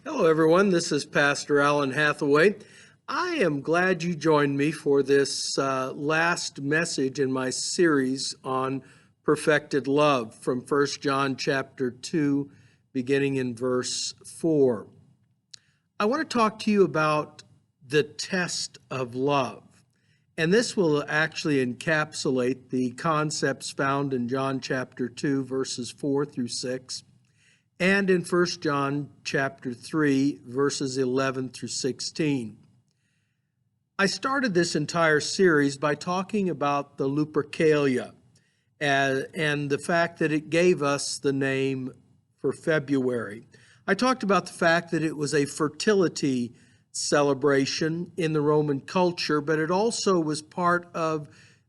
Hello, everyone. This is Pastor Alan Hathaway. I am glad you joined me for this last message in my series on perfected love from 1 John chapter 2, beginning in verse 4. I want to talk to you about the test of love. And this will actually encapsulate the concepts found in John chapter 2, verses 4 through 6. And in 1 John chapter 3, verses 11 through 16. I started this entire series by talking about the Lupercalia and the fact that it gave us the name for February. I talked about the fact that it was a fertility celebration in the Roman culture, but it also was part of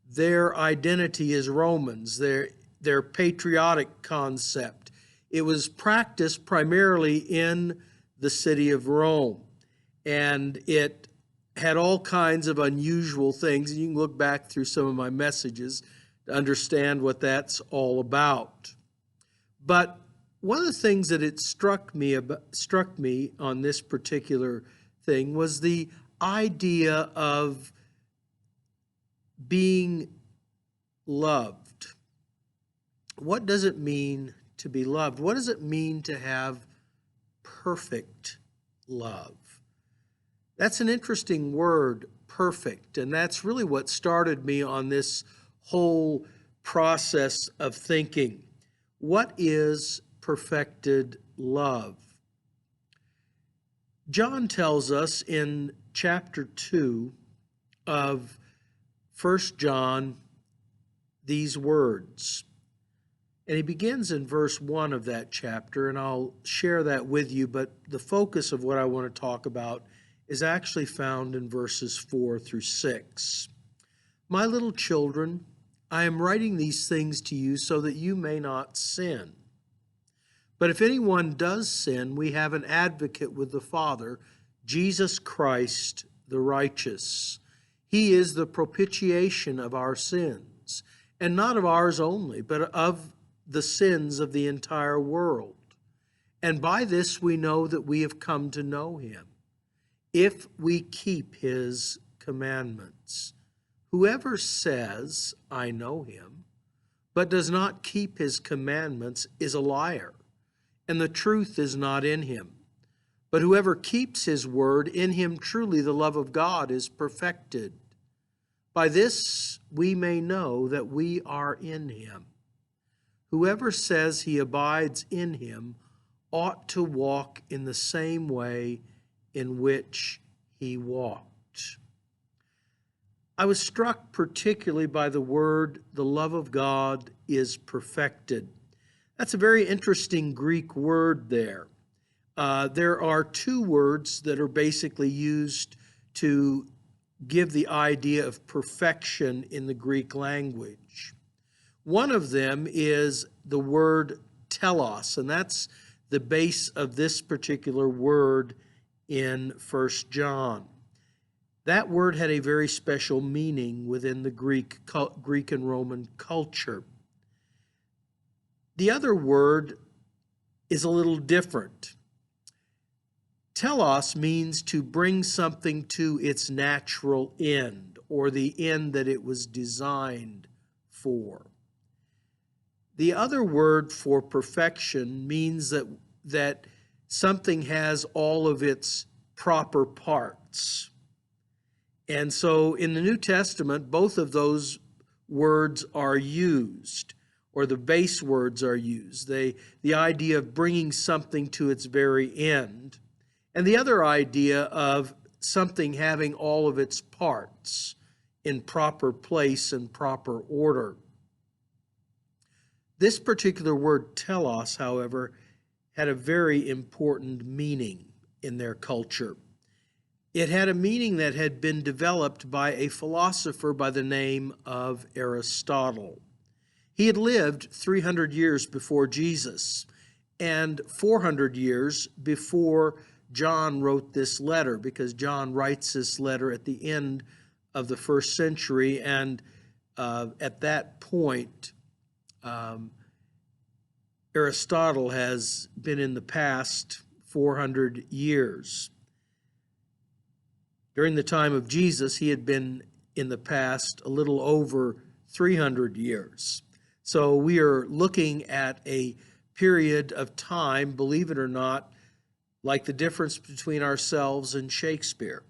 their identity as Romans, their patriotic concept. It was practiced primarily in the city of Rome, and it had all kinds of unusual things. You can look back through some of my messages to understand what that's all about. But one of the things that it struck me on this particular thing was the idea of being loved. What does it mean to be loved? What does it mean to have perfect love? That's an interesting word, perfect, and that's really what started me on this whole process of thinking. What is perfected love? John tells us in chapter 2 of 1 John these words. And he begins in verse 1 of that chapter, and I'll share that with you, but the focus of what I want to talk about is actually found in verses 4 through 6. My little children, I am writing these things to you so that you may not sin. But if anyone does sin, we have an advocate with the Father, Jesus Christ the righteous. He is the propitiation of our sins, and not of ours only, but of the sins of the entire world. And by this we know that we have come to know him, if we keep his commandments. Whoever says, I know him, but does not keep his commandments is a liar, and the truth is not in him. But whoever keeps his word, in him truly the love of God is perfected. By this we may know that we are in him. Whoever says he abides in him ought to walk in the same way in which he walked. I was struck particularly by the word, the love of God is perfected. That's a very interesting Greek word there. There are two words that are basically used to give the idea of perfection in the Greek language. One of them is the word telos, and that's the base of this particular word in 1 John. That word had a very special meaning within the Greek and Roman culture. The other word is a little different. Telos means to bring something to its natural end, or the end that it was designed for. The other word for perfection means that something has all of its proper parts. And so in the New Testament, both of those words are used, or the base words are used. The idea of bringing something to its very end, and the other idea of something having all of its parts in proper place and proper order. This particular word telos, however, had a very important meaning in their culture. It had a meaning that had been developed by a philosopher by the name of Aristotle. He had lived 300 years before Jesus and 400 years before John wrote this letter, because John writes this letter at the end of the first century, and at that point, Aristotle has been in the past 400 years. During the time of Jesus, he had been in the past a little over 300 years. So we are looking at a period of time, believe it or not, like the difference between ourselves and Shakespeare.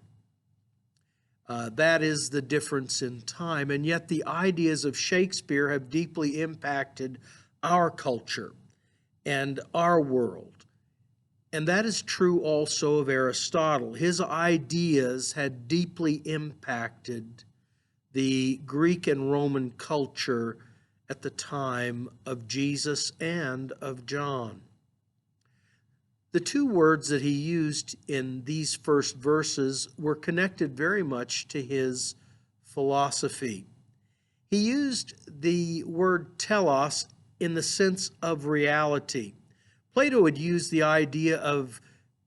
That is the difference in time, and yet the ideas of Shakespeare have deeply impacted our culture and our world. And that is true also of Aristotle. His ideas had deeply impacted the Greek and Roman culture at the time of Jesus and of John. The two words that he used in these first verses were connected very much to his philosophy. He used the word telos in the sense of reality. Plato had used the idea of,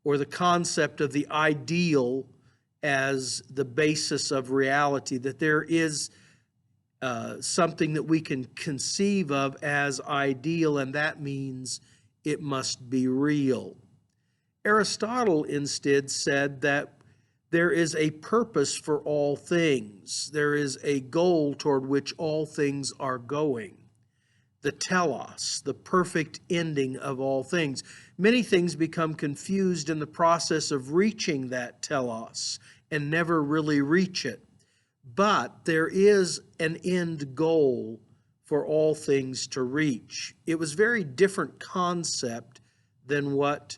or the concept of the ideal as the basis of reality, that there is something that we can conceive of as ideal, and that means it must be real. Aristotle instead said that there is a purpose for all things. There is a goal toward which all things are going. The telos, the perfect ending of all things. Many things become confused in the process of reaching that telos and never really reach it. But there is an end goal for all things to reach. It was a very different concept than what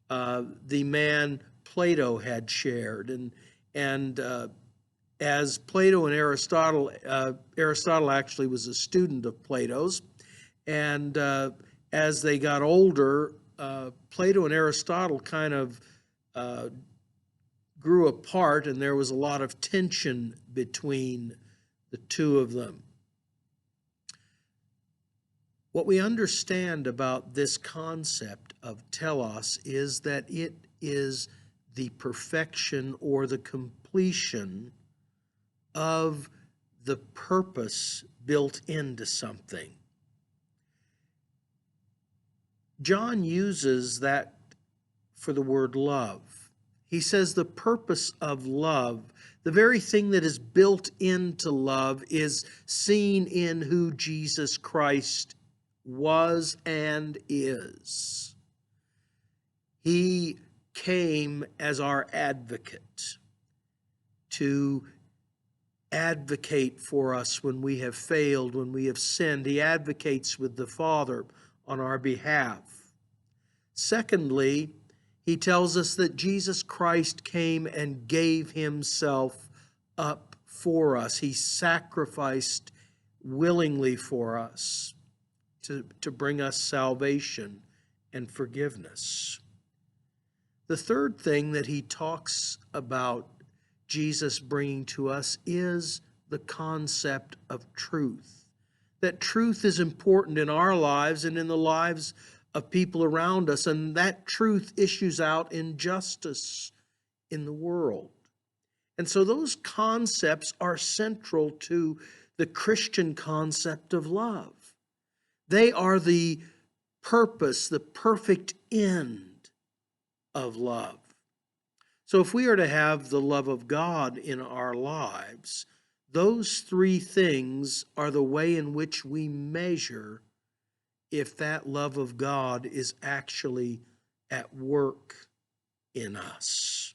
the man Plato had shared. And as Plato and Aristotle, Aristotle actually was a student of Plato's, and as they got older, Plato and Aristotle kind of grew apart, and there was a lot of tension between the two of them. What we understand about this concept of telos is that it is the perfection or the completion of the purpose built into something. John uses that for the word love. He says the purpose of love, the very thing that is built into love, is seen in who Jesus Christ was and is. He came as our advocate to advocate for us when we have failed, when we have sinned. He advocates with the Father on our behalf. Secondly, he tells us that Jesus Christ came and gave himself up for us. He sacrificed willingly for us to bring us salvation and forgiveness. The third thing that he talks about Jesus bringing to us is the concept of truth. That truth is important in our lives and in the lives of people around us, and that truth issues out in justice in the world. And so those concepts are central to the Christian concept of love. They are the purpose, the perfect end of love. So if we are to have the love of God in our lives, those three things are the way in which we measure if that love of God is actually at work in us.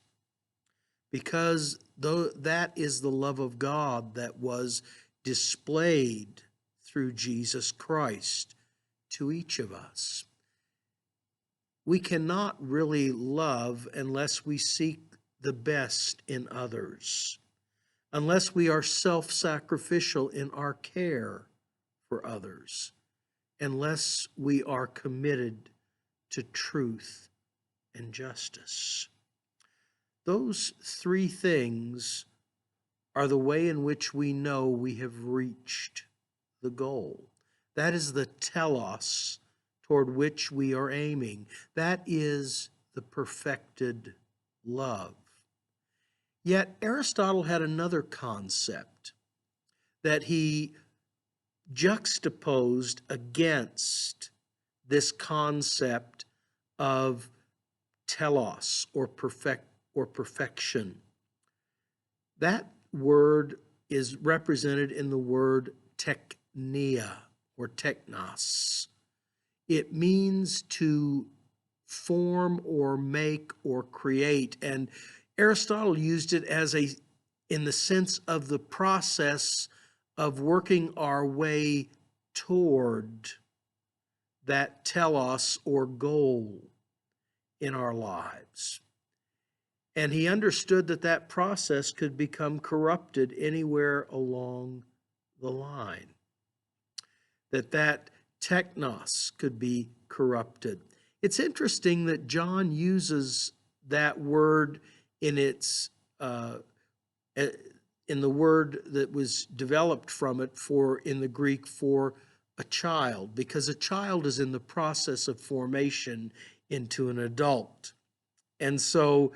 Because though that is the love of God that was displayed through Jesus Christ to each of us. We cannot really love unless we seek the best in others, unless we are self-sacrificial in our care for others, unless we are committed to truth and justice. Those three things are the way in which we know we have reached the goal. That is the telos toward which we are aiming. That is the perfected love. Yet Aristotle had another concept that he juxtaposed against this concept of telos, or perfection. That word is represented in the word teknia or teknos. It means to form or make or create. And Aristotle used it in the sense of the process of working our way toward that telos or goal in our lives. And he understood that that process could become corrupted anywhere along the line, that teknos could be corrupted. It's interesting that John uses that word in its in the word that was developed from it in the Greek for a child, because a child is in the process of formation into an adult. And so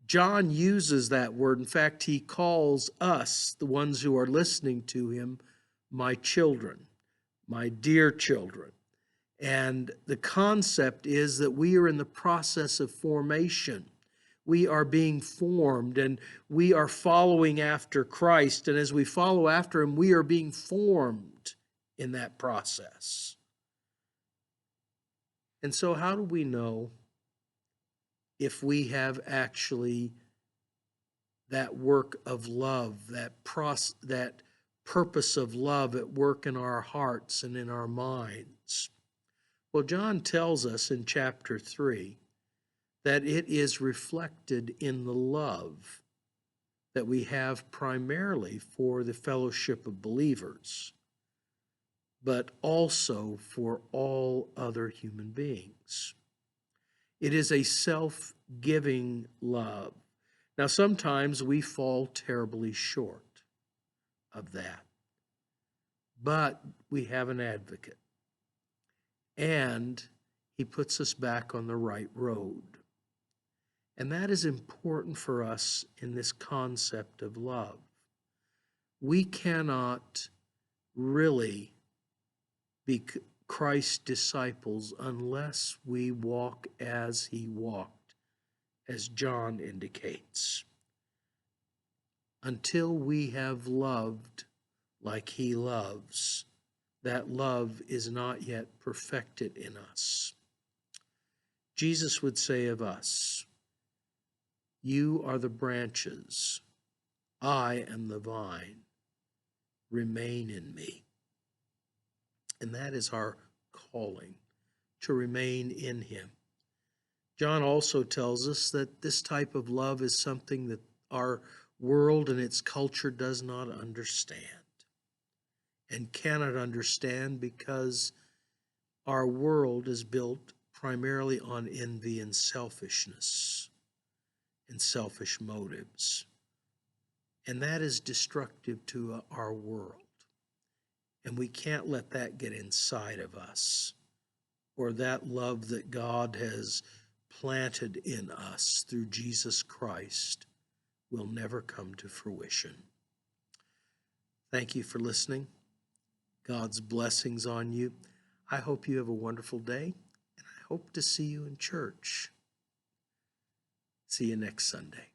John uses that word. In fact, he calls us, the ones who are listening to him, my children, my dear children. And the concept is that we are in the process of formation. We are being formed, and we are following after Christ. And as we follow after him, we are being formed in that process. And so how do we know if we have actually that work of love, that purpose of love at work in our hearts and in our minds? Well, John tells us in chapter 3 that it is reflected in the love that we have primarily for the fellowship of believers, but also for all other human beings. It is a self-giving love. Now, sometimes we fall terribly short of that, but we have an advocate, and he puts us back on the right road. And that is important for us in this concept of love. We cannot really be Christ's disciples unless we walk as he walked, as John indicates. Until we have loved like he loves, that love is not yet perfected in us. Jesus would say of us, "You are the branches, I am the vine, remain in me." And that is our calling, to remain in him. John also tells us that this type of love is something that our world and its culture does not understand, and cannot understand because our world is built primarily on envy and selfishness and selfish motives. And that is destructive to our world. And we can't let that get inside of us, or that love that God has planted in us through Jesus Christ will never come to fruition. Thank you for listening. God's blessings on you. I hope you have a wonderful day, and I hope to see you in church. See you next Sunday.